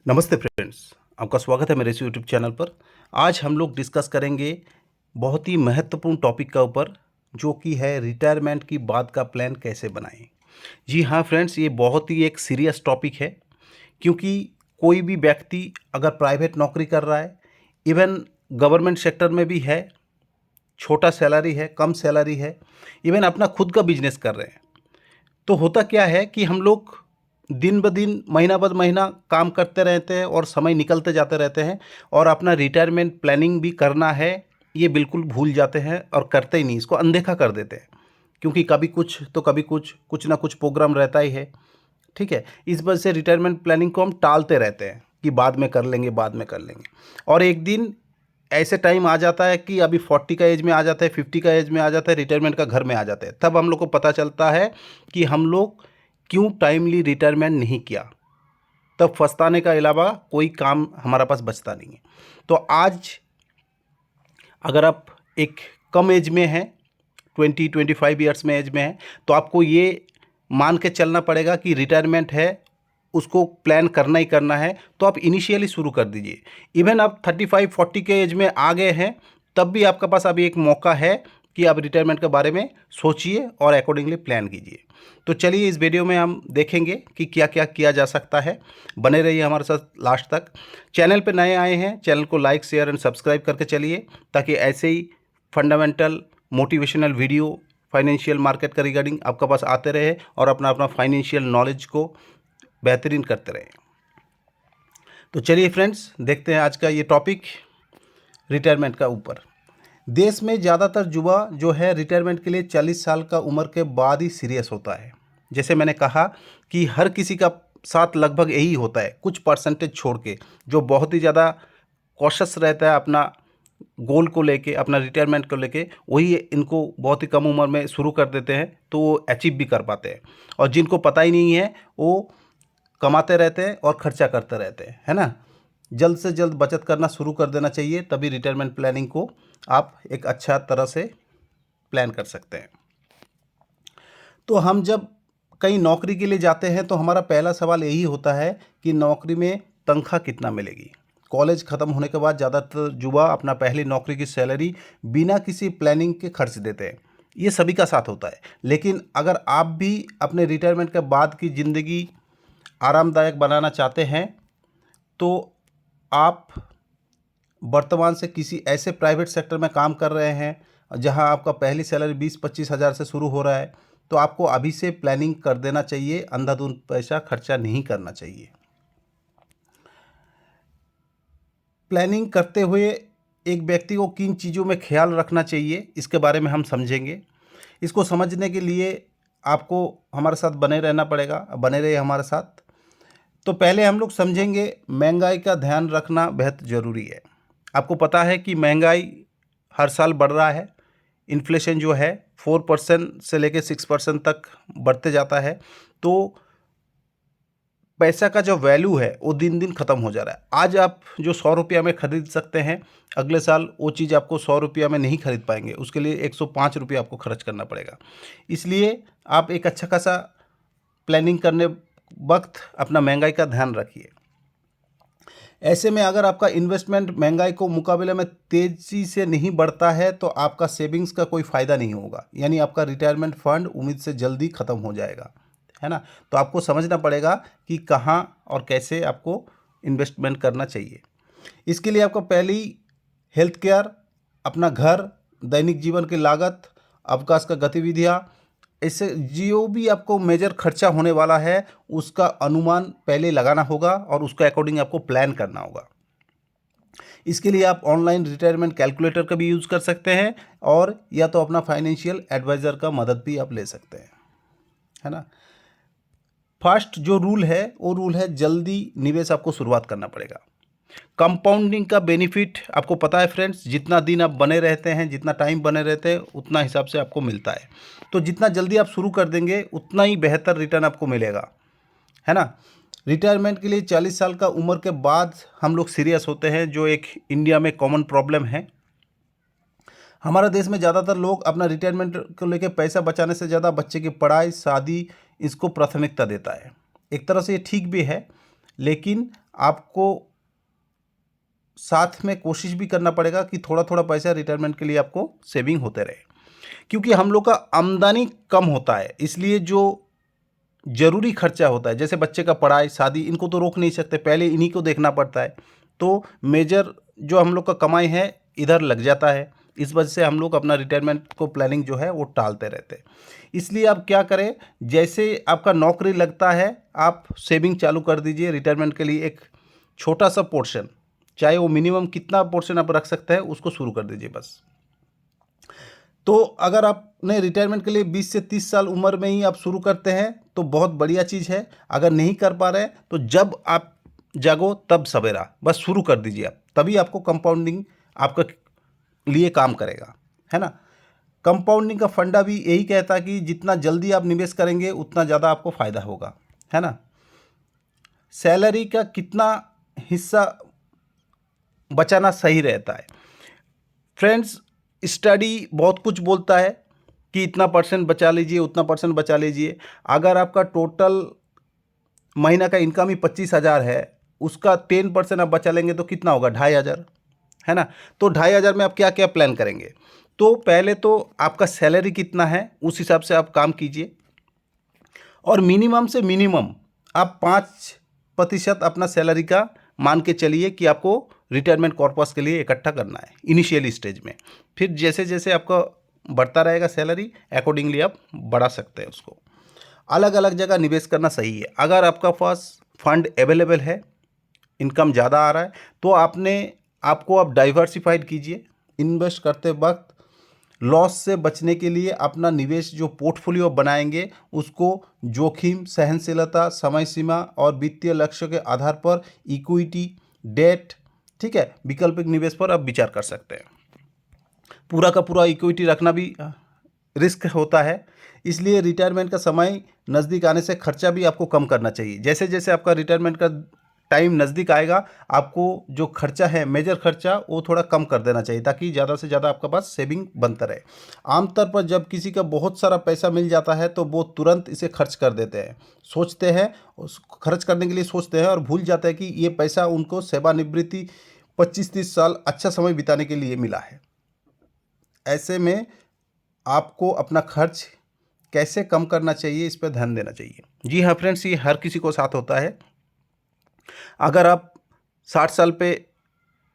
नमस्ते फ्रेंड्स, आपका स्वागत है मेरे इस यूट्यूब चैनल पर। आज हम लोग डिस्कस करेंगे बहुत ही महत्वपूर्ण टॉपिक का ऊपर, जो कि है रिटायरमेंट की बाद का प्लान कैसे बनाएं। जी हाँ फ्रेंड्स, ये बहुत ही एक सीरियस टॉपिक है, क्योंकि कोई भी व्यक्ति अगर प्राइवेट नौकरी कर रहा है, इवन गवर्नमेंट सेक्टर में भी है, छोटा सैलरी है, कम सैलरी है, इवन अपना खुद का बिजनेस कर रहे हैं, तो होता क्या है कि हम लोग दिन ब दिन, महीना ब महीना काम करते रहते हैं और समय निकलते जाते रहते हैं, और अपना रिटायरमेंट प्लानिंग भी करना है ये बिल्कुल भूल जाते हैं और करते ही नहीं, इसको अनदेखा कर देते हैं। क्योंकि कभी कुछ तो कभी कुछ ना कुछ प्रोग्राम रहता ही है। ठीक है, इस वजह से रिटायरमेंट प्लानिंग को हम टालते रहते हैं कि बाद में कर लेंगे, बाद में कर लेंगे। और एक दिन ऐसे टाइम आ जाता है कि अभी 40 का एज में आ जाता है, 50 का एज में आ जाता है, रिटायरमेंट का घर में आ जाते हैं। तब हम लोग को पता चलता है कि हम लोग क्यों टाइमली रिटायरमेंट नहीं किया। तब पछताने का अलावा कोई काम हमारा पास बचता नहीं है। तो आज अगर आप एक कम एज में हैं, 20-25 ईयर्स में एज में हैं, तो आपको ये मान के चलना पड़ेगा कि रिटायरमेंट है, उसको प्लान करना ही करना है। तो आप इनिशियली शुरू कर दीजिए। इवन आप 35-40 के एज में आ गए हैं, तब भी आपके पास अभी एक मौका है कि आप रिटायरमेंट के बारे में सोचिए और अकॉर्डिंगली प्लान कीजिए। तो चलिए, इस वीडियो में हम देखेंगे कि क्या क्या किया जा सकता है। बने रहिए हमारे साथ लास्ट तक। चैनल पर नए आए हैं, चैनल को लाइक, शेयर एंड सब्सक्राइब करके चलिए, ताकि ऐसे ही fundamental motivational video financial market का रिगार्डिंग आपके पास आते रहे और अपना अपना फाइनेंशियल नॉलेज को बेहतरीन करते रहें। तो चलिए फ्रेंड्स, देखते हैं आज का ये टॉपिक रिटायरमेंट का ऊपर। देश में ज़्यादातर युवा जो है रिटायरमेंट के लिए 40 साल का उम्र के बाद ही सीरियस होता है। जैसे मैंने कहा कि हर किसी का साथ लगभग यही होता है, कुछ परसेंटेज छोड़ के, जो बहुत ही ज़्यादा कॉशस रहता है अपना गोल को लेके, अपना रिटायरमेंट को लेके, वही इनको बहुत ही कम उम्र में शुरू कर देते हैं, तो वो अचीव भी कर पाते हैं। और जिनको पता ही नहीं है, वो कमाते रहते हैं और खर्चा करते रहते हैं, है ना। जल्द से जल्द बचत करना शुरू कर देना चाहिए, तभी रिटायरमेंट प्लानिंग को आप एक अच्छा तरह से प्लान कर सकते हैं। तो हम जब कहीं नौकरी के लिए जाते हैं, तो हमारा पहला सवाल यही होता है कि नौकरी में तनख्वाह कितना मिलेगी। कॉलेज ख़त्म होने के बाद ज़्यादातर युवा अपना पहली नौकरी की सैलरी बिना किसी प्लानिंग के खर्च देते हैं। ये सभी का साथ होता है। लेकिन अगर आप भी अपने रिटायरमेंट के बाद की ज़िंदगी आरामदायक बनाना चाहते हैं, तो आप वर्तमान से किसी ऐसे प्राइवेट सेक्टर में काम कर रहे हैं जहां आपका पहली सैलरी 20-25 हज़ार से शुरू हो रहा है, तो आपको अभी से प्लानिंग कर देना चाहिए। अंधाधुंध पैसा खर्चा नहीं करना चाहिए। प्लानिंग करते हुए एक व्यक्ति को किन चीज़ों में ख्याल रखना चाहिए, इसके बारे में हम समझेंगे। इसको समझने के लिए आपको हमारे साथ बने रहना पड़ेगा। बने रहिए हमारे साथ। तो पहले हम लोग समझेंगे महंगाई का ध्यान रखना बेहद ज़रूरी है। आपको पता है कि महंगाई हर साल बढ़ रहा है। इन्फ्लेशन जो है 4% से लेकर 6% तक बढ़ते जाता है। तो पैसा का जो वैल्यू है वो दिन दिन ख़त्म हो जा रहा है। आज आप जो 100 रुपया में ख़रीद सकते हैं, अगले साल वो चीज़ आपको 100 रुपया में नहीं खरीद पाएंगे। उसके लिए 105 रुपया आपको खर्च करना पड़ेगा। इसलिए आप एक अच्छा खासा प्लानिंग करने वक्त अपना महंगाई का ध्यान रखिए। ऐसे में अगर आपका इन्वेस्टमेंट महंगाई को मुकाबले में तेज़ी से नहीं बढ़ता है, तो आपका सेविंग्स का कोई फ़ायदा नहीं होगा। यानी आपका रिटायरमेंट फंड उम्मीद से जल्दी ख़त्म हो जाएगा, है ना। तो आपको समझना पड़ेगा कि कहाँ और कैसे आपको इन्वेस्टमेंट करना चाहिए। इसके लिए आपको पहली हेल्थ केयर, अपना घर, दैनिक जीवन की लागत, अवकाश का गतिविधियाँ, इससे जो भी आपको मेजर खर्चा होने वाला है उसका अनुमान पहले लगाना होगा और उसके अकॉर्डिंग आपको प्लान करना होगा। इसके लिए आप ऑनलाइन रिटायरमेंट कैलकुलेटर का भी यूज़ कर सकते हैं, और या तो अपना फाइनेंशियल एडवाइज़र का मदद भी आप ले सकते हैं, है ना। फर्स्ट जो रूल है वो रूल है, जल्दी निवेश आपको शुरुआत करना पड़ेगा। कंपाउंडिंग का बेनिफिट आपको पता है फ्रेंड्स, जितना दिन आप बने रहते हैं, जितना टाइम बने रहते हैं, उतना हिसाब से आपको मिलता है। तो जितना जल्दी आप शुरू कर देंगे उतना ही बेहतर रिटर्न आपको मिलेगा, है ना। रिटायरमेंट के लिए 40 साल का उम्र के बाद हम लोग सीरियस होते हैं, जो एक इंडिया में कॉमन प्रॉब्लम है। हमारे देश में ज़्यादातर लोग अपना रिटायरमेंट को लेकर पैसा बचाने से ज़्यादा बच्चे की पढ़ाई, शादी, इसको प्राथमिकता देता है। एक तरह से ये ठीक भी है, लेकिन आपको साथ में कोशिश भी करना पड़ेगा कि थोड़ा थोड़ा पैसा रिटायरमेंट के लिए आपको सेविंग होते रहे, क्योंकि हम लोग का आमदनी कम होता है, इसलिए जो ज़रूरी खर्चा होता है जैसे बच्चे का पढ़ाई, शादी, इनको तो रोक नहीं सकते, पहले इन्हीं को देखना पड़ता है। तो मेजर जो हम लोग का कमाई है इधर लग जाता है, इस वजह से हम लोग अपना रिटायरमेंट को प्लानिंग जो है वो टालते रहते हैं। इसलिए आप क्या करें, जैसे आपका नौकरी लगता है आप सेविंग चालू कर दीजिए रिटायरमेंट के लिए। एक छोटा सा पोर्शन, चाहे वो मिनिमम कितना पोर्शन आप रख सकते हैं, उसको शुरू कर दीजिए बस। तो अगर आपने रिटायरमेंट के लिए 20 से 30 साल उम्र में ही आप शुरू करते हैं तो बहुत बढ़िया चीज़ है। अगर नहीं कर पा रहे हैं तो जब आप जागो तब सवेरा, बस शुरू कर दीजिए आप, तभी आपको कंपाउंडिंग आपका लिए काम करेगा, है ना। कंपाउंडिंग का फंडा भी यही कहता है कि जितना जल्दी आप निवेश करेंगे उतना ज़्यादा आपको फ़ायदा होगा, है ना। सैलरी का कितना हिस्सा बचाना सही रहता है फ्रेंड्स, स्टडी बहुत कुछ बोलता है कि इतना परसेंट बचा लीजिए, उतना परसेंट बचा लीजिए। अगर आपका टोटल महीना का इनकम ही 25,000 है, उसका 10% आप बचा लेंगे तो कितना होगा, 2,500, है ना। तो 2,500 में आप क्या क्या प्लान करेंगे, तो पहले तो आपका सैलरी कितना है उस हिसाब से आप काम कीजिए, और मिनिमम से मिनिमम आप 5% अपना सैलरी का मान के चलिए कि आपको रिटायरमेंट कॉर्पस के लिए इकट्ठा करना है इनिशियल स्टेज में। फिर जैसे जैसे आपका बढ़ता रहेगा सैलरी, अकॉर्डिंगली आप बढ़ा सकते हैं उसको। अलग अलग जगह निवेश करना सही है। अगर आपका पास फंड अवेलेबल है, इनकम ज़्यादा आ रहा है, तो आपको आप डाइवर्सिफाइड कीजिए। इन्वेस्ट करते वक्त लॉस से बचने के लिए अपना निवेश जो पोर्टफोलियो बनाएंगे उसको जोखिम, सहनशीलता, समय सीमा और वित्तीय लक्ष्य के आधार पर इक्विटी, डेट, ठीक है, वैकल्पिक निवेश पर आप विचार कर सकते हैं। पूरा का पूरा इक्विटी रखना भी रिस्क होता है, इसलिए रिटायरमेंट का समय नज़दीक आने से खर्चा भी आपको कम करना चाहिए। जैसे जैसे आपका रिटायरमेंट का टाइम नज़दीक आएगा, आपको जो खर्चा है, मेजर खर्चा, वो थोड़ा कम कर देना चाहिए ताकि ज़्यादा से ज़्यादा आपके पास सेविंग बनता रहे। आमतौर पर जब किसी का बहुत सारा पैसा मिल जाता है तो वो तुरंत इसे खर्च कर देते हैं, सोचते हैं उस खर्च करने के लिए सोचते हैं और भूल जाते हैं कि ये पैसा उनको सेवानिवृत्ति 25-30 साल अच्छा समय बिताने के लिए मिला है। ऐसे में आपको अपना खर्च कैसे कम करना चाहिए इस पर ध्यान देना चाहिए। जी हाँ फ्रेंड्स, ये हर किसी को साथ होता है। अगर आप 60 साल पे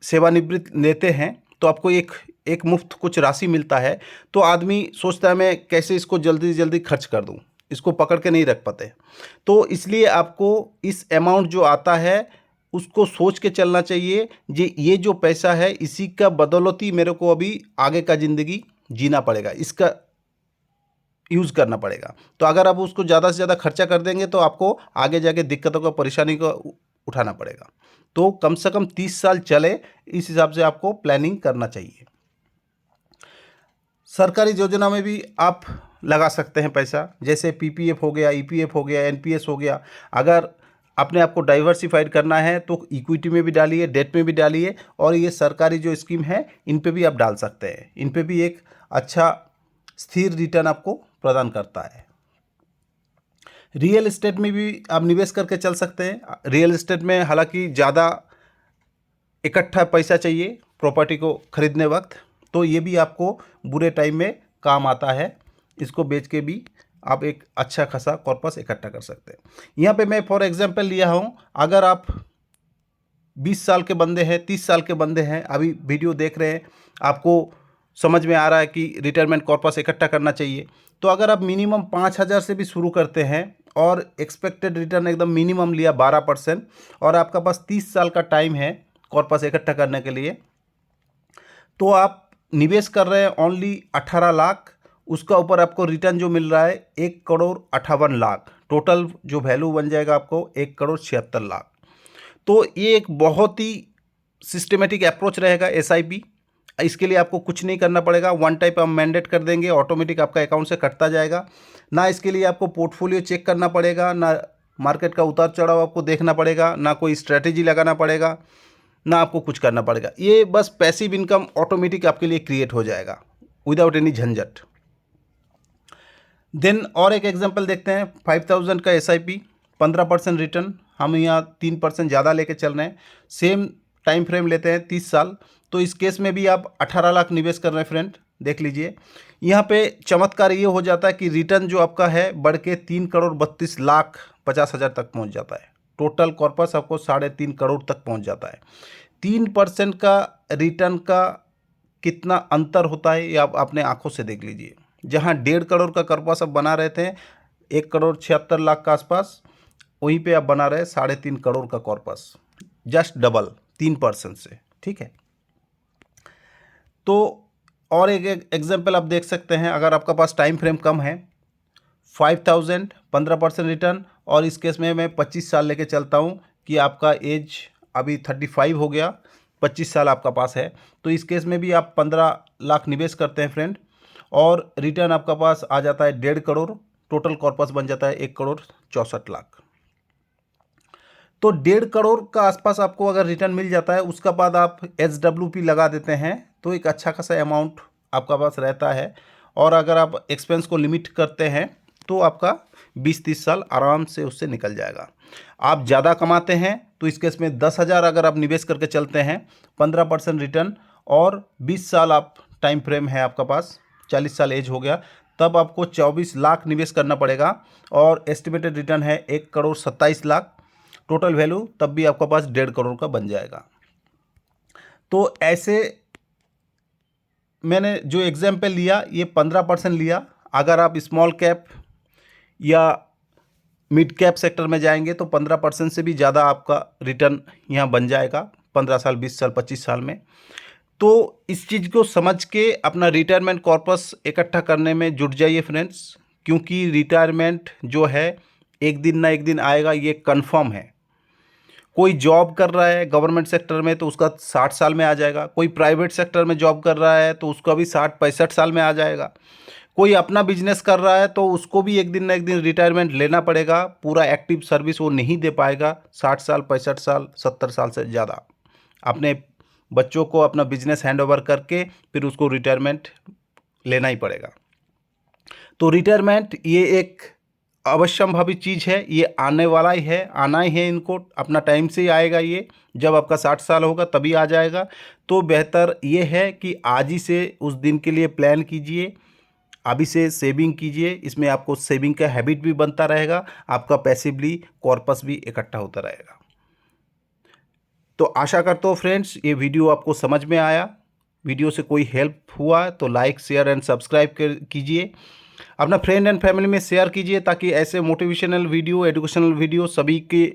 सेवानिवृत्ति लेते हैं तो आपको एक मुफ्त कुछ राशि मिलता है, तो आदमी सोचता है मैं कैसे इसको जल्दी जल्दी खर्च कर दूं, इसको पकड़ के नहीं रख पाते। तो इसलिए आपको इस अमाउंट जो आता है उसको सोच के चलना चाहिए, ये जो पैसा है इसी का बदौलत ही मेरे को अभी आगे का ज़िंदगी जीना पड़ेगा, इसका यूज़ करना पड़ेगा। तो अगर आप उसको ज़्यादा से ज़्यादा खर्चा कर देंगे तो आपको आगे जाके दिक्कतों का, परेशानी को उठाना पड़ेगा। तो कम से कम 30 साल चले, इस हिसाब से आपको प्लानिंग करना चाहिए। सरकारी योजना में भी आप लगा सकते हैं पैसा, जैसे पीपीएफ हो गया, ईपीएफ हो गया, एनपीएस हो गया। अगर अपने आप को डाइवर्सिफाइड करना है तो इक्विटी में भी डालिए, डेट में भी डालिए, और ये सरकारी जो स्कीम है इन पे भी आप डाल सकते हैं। इन पे भी एक अच्छा स्थिर रिटर्न आपको प्रदान करता है। रियल एस्टेट में भी आप निवेश करके चल सकते हैं। रियल एस्टेट में हालांकि ज़्यादा इकट्ठा पैसा चाहिए प्रॉपर्टी को खरीदने वक्त, तो ये भी आपको बुरे टाइम में काम आता है। इसको बेच के भी आप एक अच्छा खासा कॉर्पस इकट्ठा कर सकते हैं। यहाँ पे मैं फॉर एग्जांपल लिया हूँ, अगर आप 20 साल के बंदे हैं, 30 साल के बंदे हैं, अभी वीडियो देख रहे हैं, आपको समझ में आ रहा है कि रिटायरमेंट कॉर्पस इकट्ठा करना चाहिए, तो अगर आप मिनिमम 5,000 से भी शुरू करते हैं और एक्सपेक्टेड रिटर्न एकदम मिनिमम लिया 12%, और आपका पास 30 साल का टाइम है कॉर्पस इकट्ठा करने के लिए, तो आप निवेश कर रहे हैं ओनली 18 लाख। उसका ऊपर आपको रिटर्न जो मिल रहा है 1,58,00,000, टोटल जो वैल्यू बन जाएगा आपको 1,76,00,000। तो ये एक बहुत ही सिस्टमेटिक अप्रोच रहेगा एसआईपी। इसके लिए आपको कुछ नहीं करना पड़ेगा, वन टाइप हम मैंडेट कर देंगे, ऑटोमेटिक आपका अकाउंट से कटता जाएगा। ना इसके लिए आपको पोर्टफोलियो चेक करना पड़ेगा, ना मार्केट का उतार चढ़ाव आपको देखना पड़ेगा, ना कोई स्ट्रैटेजी लगाना पड़ेगा, ना आपको कुछ करना पड़ेगा। ये बस पैसिव इनकम ऑटोमेटिक आपके लिए क्रिएट हो जाएगा विदाउट एनी झंझट। देन और एक एग्जांपल देखते हैं, 5,000 का एसआईपी, 15% रिटर्न, हम यहाँ 3% ज़्यादा लेके चल रहे हैं, सेम टाइम फ्रेम लेते हैं 30 साल, तो इस केस में भी आप 18 लाख निवेश कर रहे हैं फ्रेंड। देख लीजिए यहाँ पे चमत्कार ये हो जाता है कि रिटर्न जो आपका है बढ़ के 3,32,50,000 तक पहुँच जाता है। टोटल कॉर्पस आपको 3.5 करोड़ तक पहुँच जाता है। 3% का रिटर्न का कितना अंतर होता है ये आप अपने आंखों से देख लीजिए। जहाँ 1.5 करोड़ का कॉर्पस आप बना रहे थे 1,76,00,000 के आसपास, वहीं पे आप बना रहे 3.5 करोड़ का कॉर्पस, जस्ट डबल 3% से। ठीक है, तो और एक एग्जाम्पल आप देख सकते हैं, अगर आपका पास टाइम फ्रेम कम है, 5,000 15% रिटर्न, और इस केस में मैं 25 साल लेके चलता हूँ कि आपका एज अभी 35 हो गया, 25 साल आपका पास है, तो इस केस में भी आप 15 लाख निवेश करते हैं फ्रेंड, और रिटर्न आपका पास आ जाता है 1.5 करोड़, टोटल कॉर्पस बन जाता है 1,64,00,000। तो 1.5 करोड़ का आसपास आपको अगर रिटर्न मिल जाता है, उसका बाद आप SWP लगा देते हैं तो एक अच्छा खासा अमाउंट आपका पास रहता है। और अगर आप एक्सपेंस को लिमिट करते हैं तो आपका 20-30 साल आराम से उससे निकल जाएगा। आप ज़्यादा कमाते हैं तो इस केस में 10,000 अगर आप निवेश करके चलते हैं, 15% रिटर्न, और 20 साल आप टाइम फ्रेम है आपका पास, 40 साल एज हो गया, तब आपको 24 लाख निवेश करना पड़ेगा, और एस्टिमेटेड रिटर्न है 1,27,00,000, टोटल वैल्यू तब भी आपका पास 1.5 करोड़ का बन जाएगा। तो ऐसे मैंने जो एग्जाम्पल लिया ये 15% लिया। अगर आप स्मॉल कैप या मिड कैप सेक्टर में जाएंगे तो 15% से भी ज़्यादा आपका रिटर्न यहाँ बन जाएगा 15 साल, 20 साल, 25 साल में। तो इस चीज़ को समझ के अपना रिटायरमेंट कॉर्पस इकट्ठा करने में जुट जाइए फ्रेंड्स, क्योंकि रिटायरमेंट जो है एक दिन ना एक दिन आएगा, ये कंफर्म है। कोई जॉब कर रहा है गवर्नमेंट सेक्टर में तो उसका 60 साल में आ जाएगा, कोई प्राइवेट सेक्टर में जॉब कर रहा है तो उसका भी 60-65 साल में आ जाएगा, कोई अपना बिजनेस कर रहा है तो उसको भी एक दिन ना एक दिन रिटायरमेंट लेना पड़ेगा। पूरा एक्टिव सर्विस वो नहीं दे पाएगा 60 साल, 65 साल, 70 साल से ज़्यादा। अपने बच्चों को अपना बिजनेस हैंड ओवर करके फिर उसको रिटायरमेंट लेना ही पड़ेगा। तो रिटायरमेंट ये एक अवश्यंभावी चीज़ है, ये आने वाला ही है, आना ही है, इनको अपना टाइम से ही आएगा। ये जब आपका 60 साल होगा तभी आ जाएगा। तो बेहतर ये है कि आज ही से उस दिन के लिए प्लान कीजिए, अभी से सेविंग कीजिए। इसमें आपको सेविंग का हैबिट भी बनता रहेगा, आपका पैसिवली कॉर्पस भी इकट्ठा होता रहेगा। तो आशा करता हूँ फ्रेंड्स ये वीडियो आपको समझ में आया। वीडियो से कोई हेल्प हुआ तो लाइक, शेयर एंड सब्सक्राइब कीजिए। अपना फ्रेंड एंड फैमिली में शेयर कीजिए ताकि ऐसे मोटिवेशनल वीडियो, एजुकेशनल वीडियो सभी के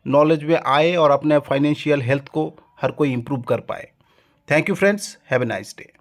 नॉलेज में आए और अपने फाइनेंशियल हेल्थ को हर कोई इम्प्रूव कर पाए। Thank you friends, have a nice day.